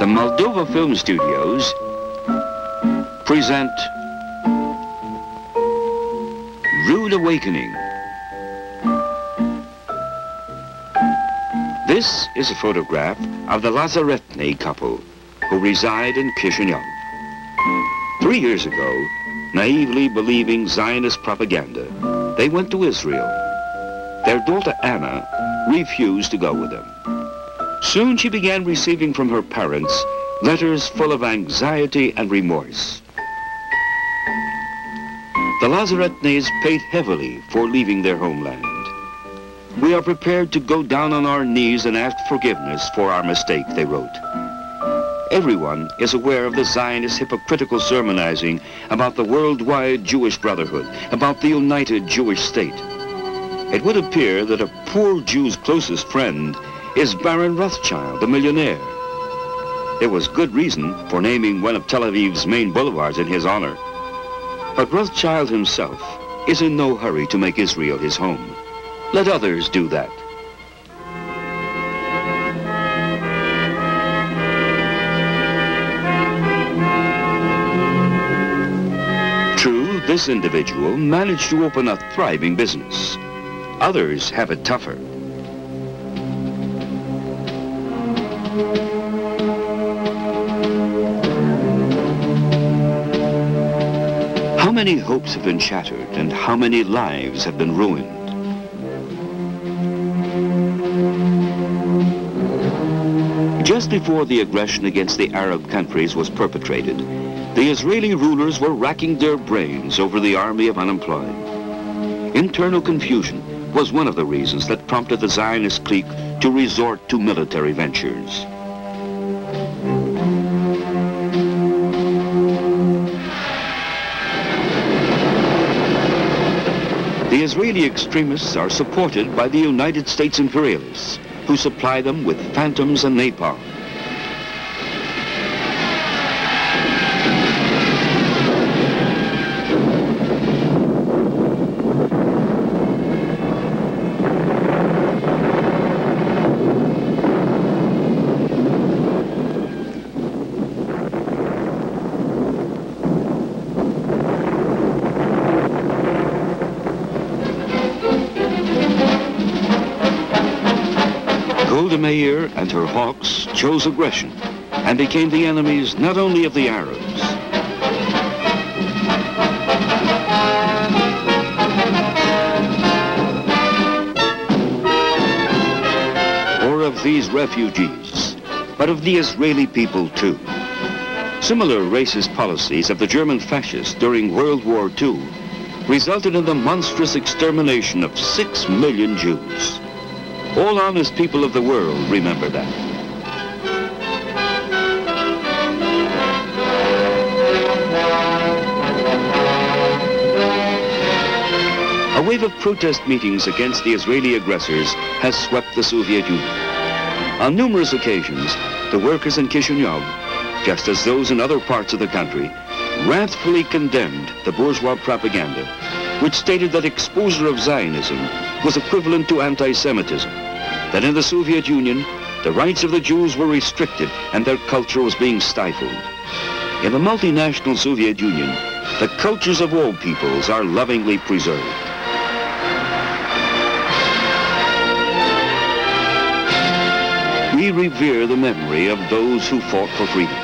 The Moldova Film Studios present Rude Awakening. This is a photograph of the Lazaretny couple who reside in Chisinau. 3 years ago, naively believing Zionist propaganda, they went to Israel. Their daughter Anna refused to go with them. Soon she began receiving from her parents letters full of anxiety and remorse. The Lazaretnys paid heavily for leaving their homeland. We are prepared to go down on our knees and ask forgiveness for our mistake, they wrote. Everyone is aware of the Zionist hypocritical sermonizing about the worldwide Jewish brotherhood, about the united Jewish state. It would appear that a poor Jew's closest friend is Baron Rothschild, the millionaire. There was good reason for naming one of Tel Aviv's main boulevards in his honor. But Rothschild himself is in no hurry to make Israel his home. Let others do that. True, this individual managed to open a thriving business. Others have it tougher. How many hopes have been shattered and how many lives have been ruined? Just before the aggression against the Arab countries was perpetrated, the Israeli rulers were racking their brains over the army of unemployed. Internal confusion was one of the reasons that prompted the Zionist clique to resort to military ventures. The Israeli extremists are supported by the United States imperialists, who supply them with phantoms and napalm. Meir and her hawks chose aggression and became the enemies not only of the Arabs, or of these refugees, but of the Israeli people too. Similar racist policies of the German fascists during World War II resulted in the monstrous extermination of 6 million Jews. All honest people of the world remember that. A wave of protest meetings against the Israeli aggressors has swept the Soviet Union. On numerous occasions, the workers in Chisinau, just as those in other parts of the country, wrathfully condemned the bourgeois propaganda, which stated that exposure of Zionism was equivalent to anti-Semitism, that in the Soviet Union, the rights of the Jews were restricted and their culture was being stifled. In the multinational Soviet Union, the cultures of all peoples are lovingly preserved. We revere the memory of those who fought for freedom.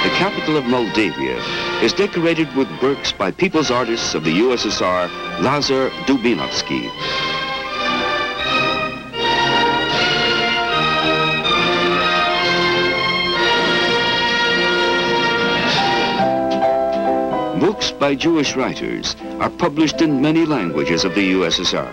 The capital of Moldavia is decorated with works by people's artists of the USSR, Lazar Dubinovsky. Books by Jewish writers are published in many languages of the USSR.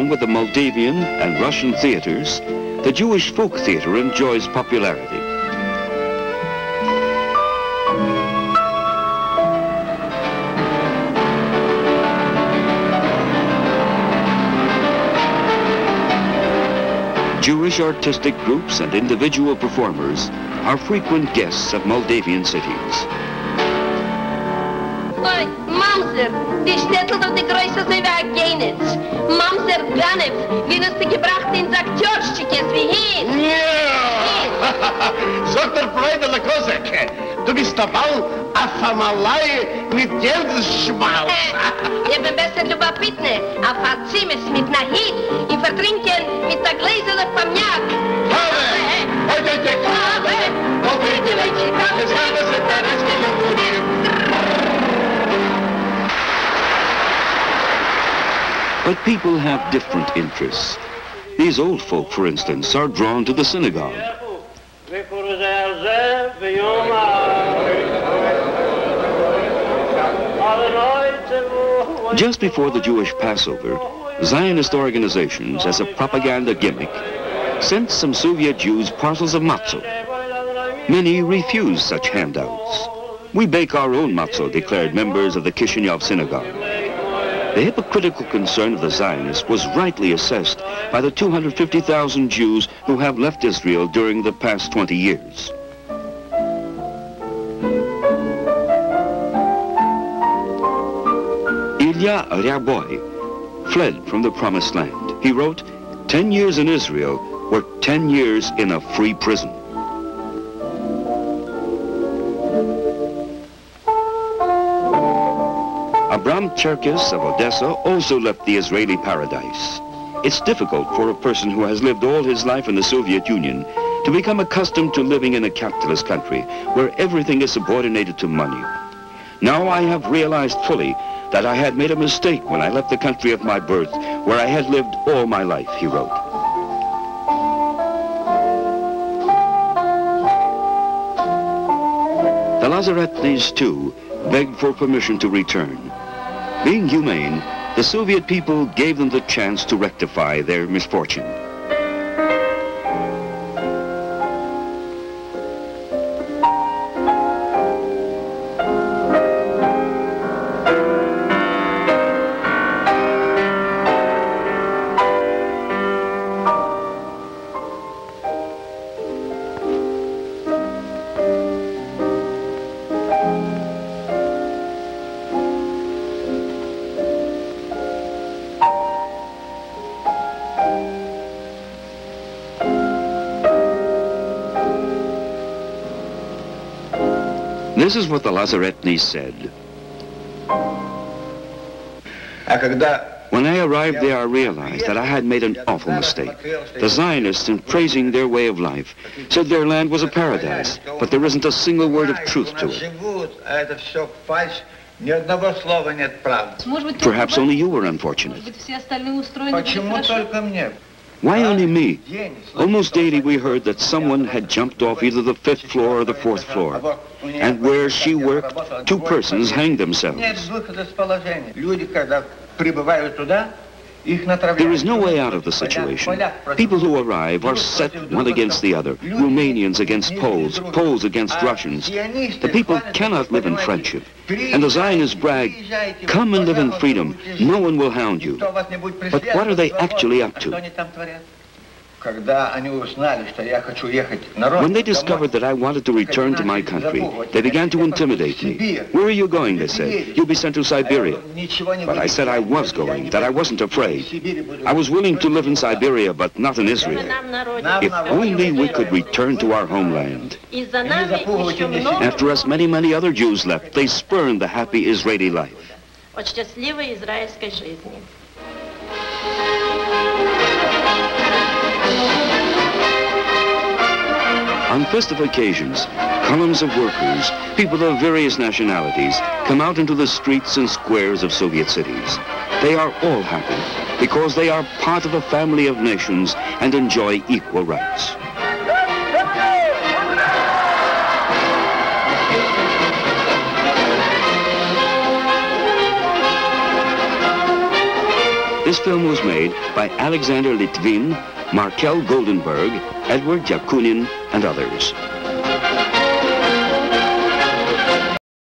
With the Moldavian and Russian theaters, the Jewish folk theater enjoys popularity. Jewish artistic groups and individual performers are frequent guests of Moldavian cities. Oi, Mamser, die Städtel doch die größte sind wie ein Genitz. Mamser Ganev, wie hast du gebracht ins Akteursstückes wie hier? Ja! Sagt der Freude der Kosek, du bist dabei auf Famalei mit Geldschmalz. Ich bin besser Lubapitne, auf Azimis mit Nahid, ich vertrinken mit der Gläser Pamjak. But people have different interests. These old folk, for instance, are drawn to the synagogue. Just before the Jewish Passover, Zionist organizations, as a propaganda gimmick, sent some Soviet Jews parcels of matzah. Many refused such handouts. We bake our own matzah, declared members of the Kishinev synagogue. The hypocritical concern of the Zionists was rightly assessed by the 250,000 Jews who have left Israel during the past 20 years. Ilya Ryaboy fled from the Promised Land. He wrote, 10 years in Israel were 10 years in a free prison. Abram Cherkis of Odessa also left the Israeli paradise. It's difficult for a person who has lived all his life in the Soviet Union to become accustomed to living in a capitalist country where everything is subordinated to money. Now I have realized fully that I had made a mistake when I left the country of my birth, where I had lived all my life, he wrote. The Lazaretnis, too, begged for permission to return. Being humane, the Soviet people gave them the chance to rectify their misfortune. This is what the Lazaretnis said. When I arrived there, I realized that I had made an awful mistake. The Zionists, in praising their way of life, said their land was a paradise, but there isn't a single word of truth to it. Perhaps only you were unfortunate. Why only me? Almost daily we heard that someone had jumped off either the 5th floor or the 4th floor. And where she worked, 2 persons hanged themselves. There is no way out of the situation. People who arrive are set one against the other. Romanians against Poles, Poles against Russians. The people cannot live in friendship. And the Zionists brag, come and live in freedom. No one will hound you. But what are they actually up to? When they discovered that I wanted to return to my country, they began to intimidate me. Where are you going, they said. You'll be sent to Siberia. But I said I was going, that I wasn't afraid. I was willing to live in Siberia, but not in Israel. If only we could return to our homeland. After us, many other Jews left. They spurned the happy Israeli life. On festive occasions, columns of workers, people of various nationalities, come out into the streets and squares of Soviet cities. They are all happy because they are part of a family of nations and enjoy equal rights. This film was made by Alexander Litvin, Markel Goldenberg, Edward Yakunin, and others.